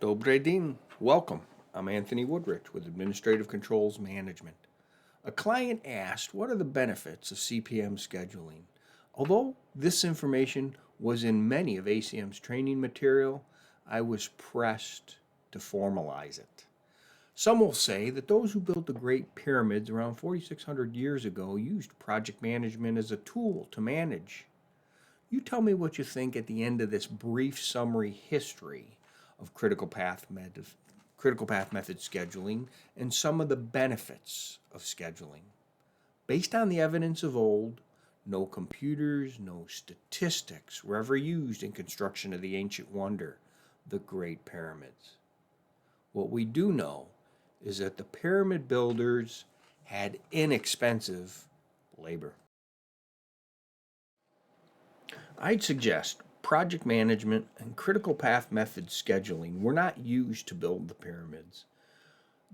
Dobre din. Welcome. I'm Anthony Woodrich with Administrative Controls Management. A client asked, what are the benefits of CPM scheduling? Although this information was in many of ACM's training material, I was pressed to formalize it. Some will say that those who built the Great Pyramids around 4,600 years ago used project management as a tool to manage. You tell me what you think at the end of this brief summary history of critical path method scheduling and some of the benefits of scheduling. Based on the evidence of old, no computers, no statistics were ever used in construction of the ancient wonder, the Great Pyramids. What we do know is that the pyramid builders had inexpensive labor. I'd suggest project management and critical path method scheduling were not used to build the pyramids.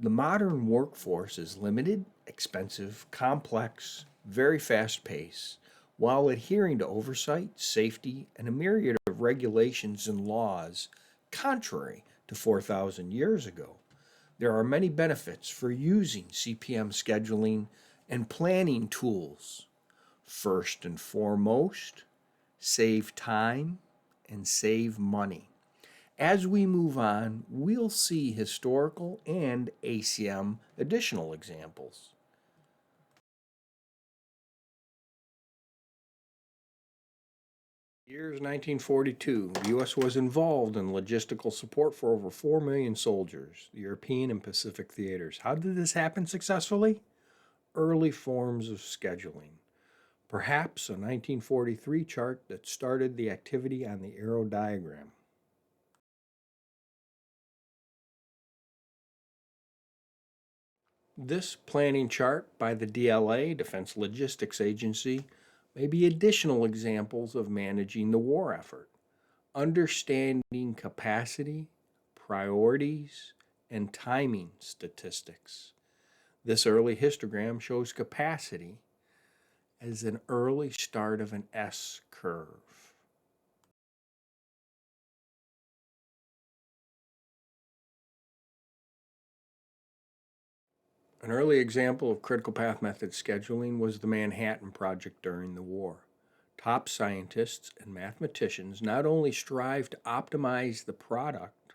The modern workforce is limited, expensive, complex, very fast paced, while adhering to oversight, safety, and a myriad of regulations and laws contrary to 4,000 years ago. There are many benefits for using CPM scheduling and planning tools. First and foremost, save time and save money. As we move on, we'll see historical and ACM additional examples. Years 1942, the U.S. was involved in logistical support for over 4 million soldiers, the European and Pacific theaters. How did this happen successfully? Early forms of scheduling. Perhaps a 1943 chart that started the activity on the arrow diagram. This planning chart by the DLA, Defense Logistics Agency, may be additional examples of managing the war effort. Understanding capacity, priorities, and timing statistics. This early histogram shows capacity as an early start of an S curve. An early example of critical path method scheduling was the Manhattan Project during the war. Top scientists and mathematicians not only strive to optimize the product,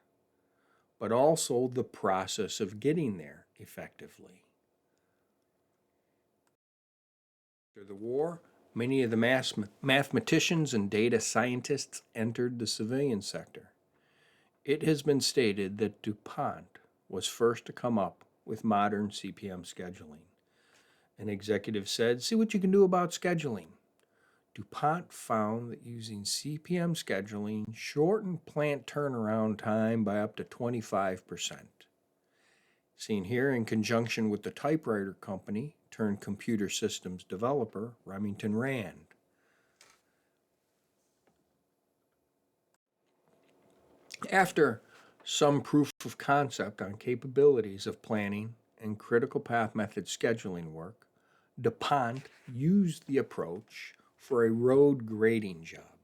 but also the process of getting there effectively. After the war, many of the mathematicians and data scientists entered the civilian sector. It has been stated that DuPont was first to come up with modern CPM scheduling. An executive said, see what you can do about scheduling. DuPont found that using CPM scheduling shortened plant turnaround time by up to 25%. Seen here in conjunction with the typewriter company turned computer systems developer Remington Rand. After some proof of concept on capabilities of planning and critical path method scheduling work, DuPont used the approach for a road grading job.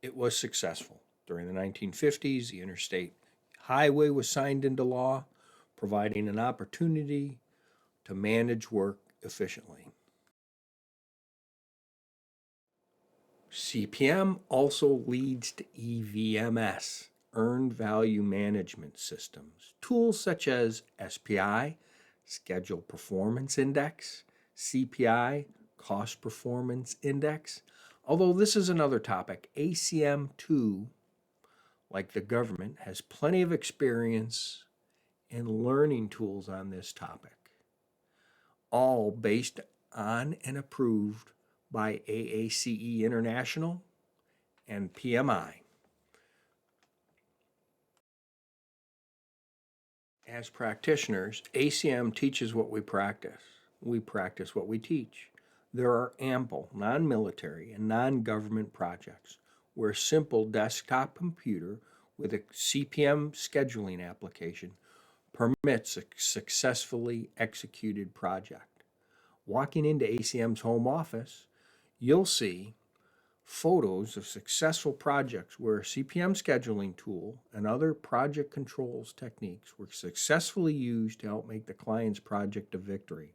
It was successful. During the 1950s, the interstate highway was signed into law, providing an opportunity to manage work efficiently. CPM also leads to EVMS, Earned Value Management Systems. Tools such as SPI, Schedule Performance Index, CPI, Cost Performance Index. Although this is another topic, ACM too, like the government, has plenty of experience and learning tools on this topic, all based on and approved by AACE International and PMI. As practitioners, ACM teaches what we practice. We practice what we teach. There are ample non-military and non-government projects where a simple desktop computer with a CPM scheduling application permits a successfully executed project. Walking into ACM's home office, you'll see photos of successful projects where a CPM scheduling tool and other project controls techniques were successfully used to help make the client's project a victory.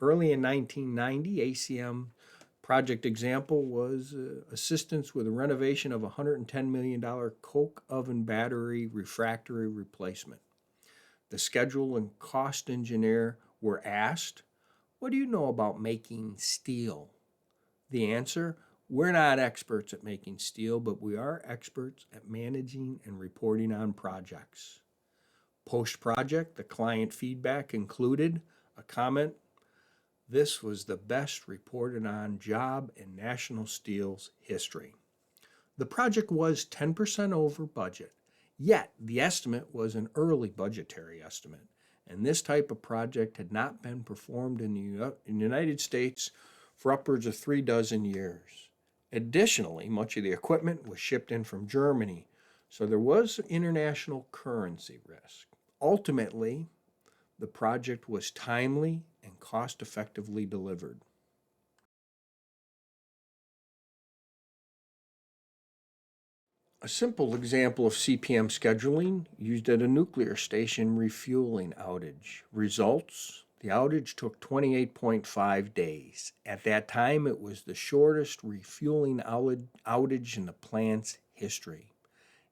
Early in 1990, ACM project example was assistance with a renovation of a $110 million coke oven battery refractory replacement. The schedule and cost engineer were asked, "What do you know about making steel?" The answer, "We're not experts at making steel, but we are experts at managing and reporting on projects." Post-project, the client feedback included a comment, "This was the best reported on job in National Steel's history." The project was 10% over budget, yet the estimate was an early budgetary estimate, and this type of project had not been performed in the United States for upwards of 3 dozen years. Additionally, much of the equipment was shipped in from Germany, so there was international currency risk. Ultimately, the project was timely and cost-effectively delivered. A simple example of CPM scheduling used at a nuclear station refueling outage. Results: the outage took 28.5 days. At that time, it was the shortest refueling outage in the plant's history.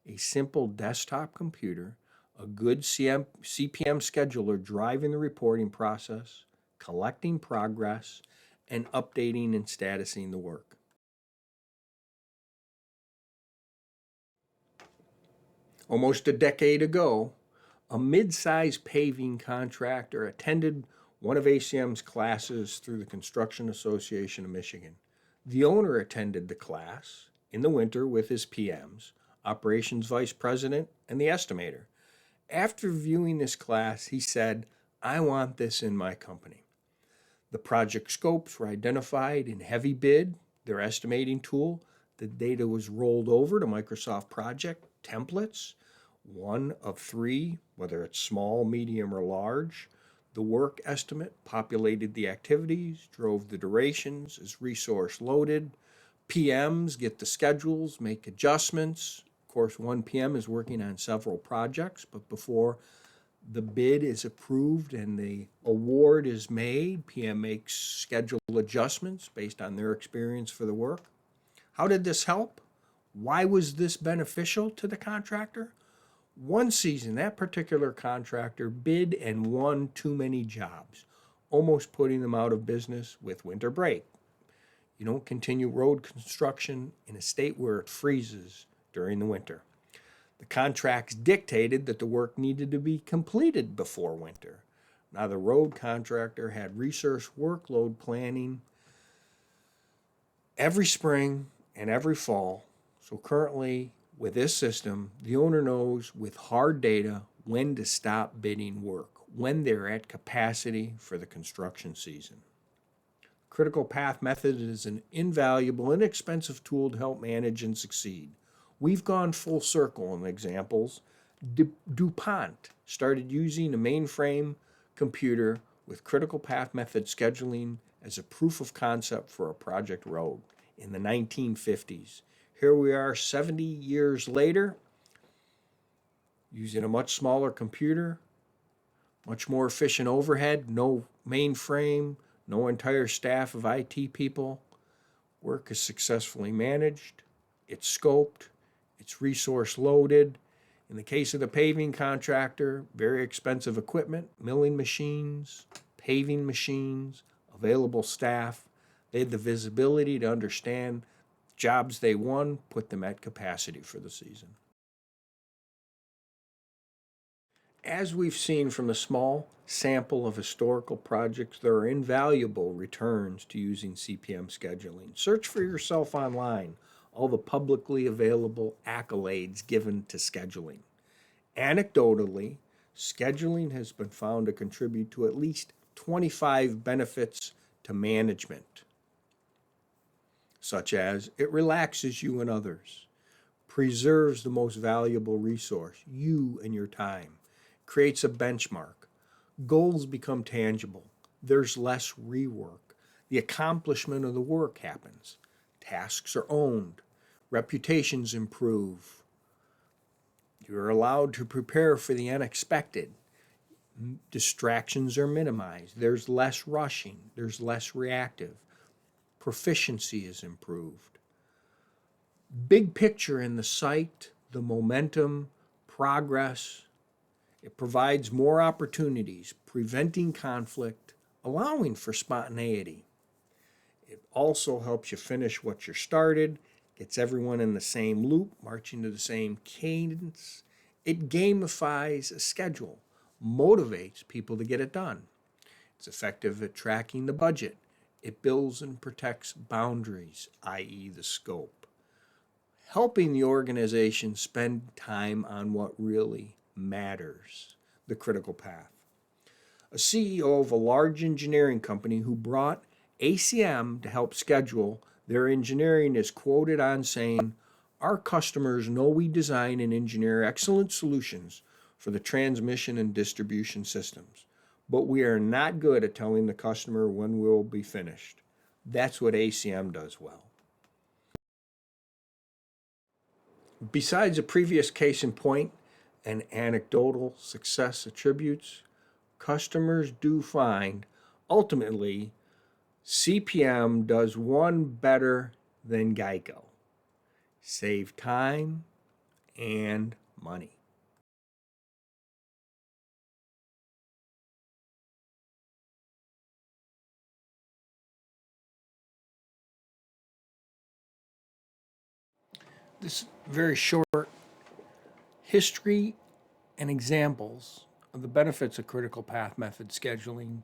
A simple desktop computer, a good CPM scheduler driving the reporting process, collecting progress, and updating and statusing the work. Almost a decade ago, a mid-sized paving contractor attended one of ACM's classes through the Construction Association of Michigan. The owner attended the class in the winter with his PMs, operations vice president, and the estimator. After viewing this class, he said, "I want this in my company." The project scopes were identified in Heavy Bid, their estimating tool. The data was rolled over to Microsoft Project templates, one of three, whether it's small, medium, or large. The work estimate populated the activities, drove the durations, is resource loaded. PMs get the schedules, make adjustments. Of course, one PM is working on several projects, but before the bid is approved and the award is made, PM makes schedule adjustments based on their experience for the work. How did this help? Why was this beneficial to the contractor? One season, that particular contractor bid and won too many jobs, almost putting them out of business with winter break. You don't continue road construction in a state where it freezes during the winter. The contracts dictated that the work needed to be completed before winter. Now, the road contractor had resource workload planning every spring and every fall. So currently, with this system, the owner knows with hard data when to stop bidding work, when they're at capacity for the construction season. Critical path method is an invaluable, inexpensive tool to help manage and succeed. We've gone full circle in examples. DuPont started using a mainframe computer with critical path method scheduling as a proof of concept for a project road in the 1950s. Here we are 70 years later, using a much smaller computer, much more efficient overhead, no mainframe, no entire staff of IT people. Work is successfully managed, it's scoped, it's resource loaded. In the case of the paving contractor, very expensive equipment, milling machines, paving machines, available staff. They had the visibility to understand jobs they won, put them at capacity for the season. As we've seen from a small sample of historical projects, there are invaluable returns to using CPM scheduling. Search for yourself online all the publicly available accolades given to scheduling. Anecdotally, scheduling has been found to contribute to at least 25 benefits to management, such as it relaxes you and others, preserves the most valuable resource, you and your time, creates a benchmark, goals become tangible, there's less rework, the accomplishment of the work happens, Tasks are owned. Reputations improve. You're allowed to prepare for the unexpected. Distractions are minimized. There's less rushing. There's less reactive. Proficiency is improved. Big picture in the site, the momentum, progress. It provides more opportunities, preventing conflict, allowing for spontaneity. It also helps you finish what you started, gets everyone in the same loop, marching to the same cadence. It gamifies a schedule, motivates people to get it done. It's effective at tracking the budget. It builds and protects boundaries, i.e. the scope, helping the organization spend time on what really matters, the critical path. A CEO of a large engineering company who brought ACM to help schedule their engineering is quoted on saying, "Our customers know we design and engineer excellent solutions for the transmission and distribution systems, but we are not good at telling the customer when we'll be finished. That's what ACM does well." Besides a previous case in point and anecdotal success attributes, customers do find ultimately CPM does one better than Geico: save time and money. This very short history and examples of the benefits of critical path method scheduling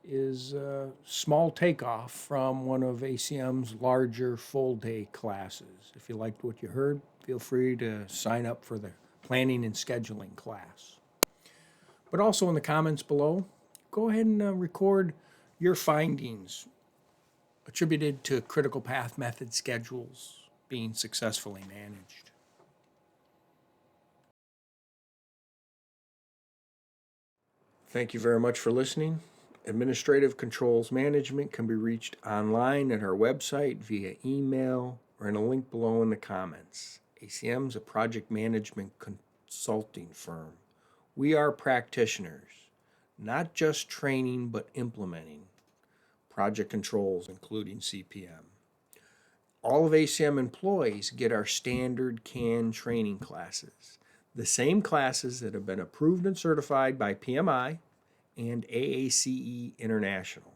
is a small takeoff from one of ACM's larger full-day classes. If you liked what you heard, feel free to sign up for the planning and scheduling class. But also in the comments below, go ahead and record your findings attributed to critical path method schedules being successfully managed. Thank you very much for listening. Administrative Controls Management can be reached online at our website via email or in a link below in the comments. ACM is a project management consulting firm. We are practitioners, not just training but implementing project controls, including CPM. All of ACM employees get our standard CAN training classes, the same classes that have been approved and certified by PMI and AACE International.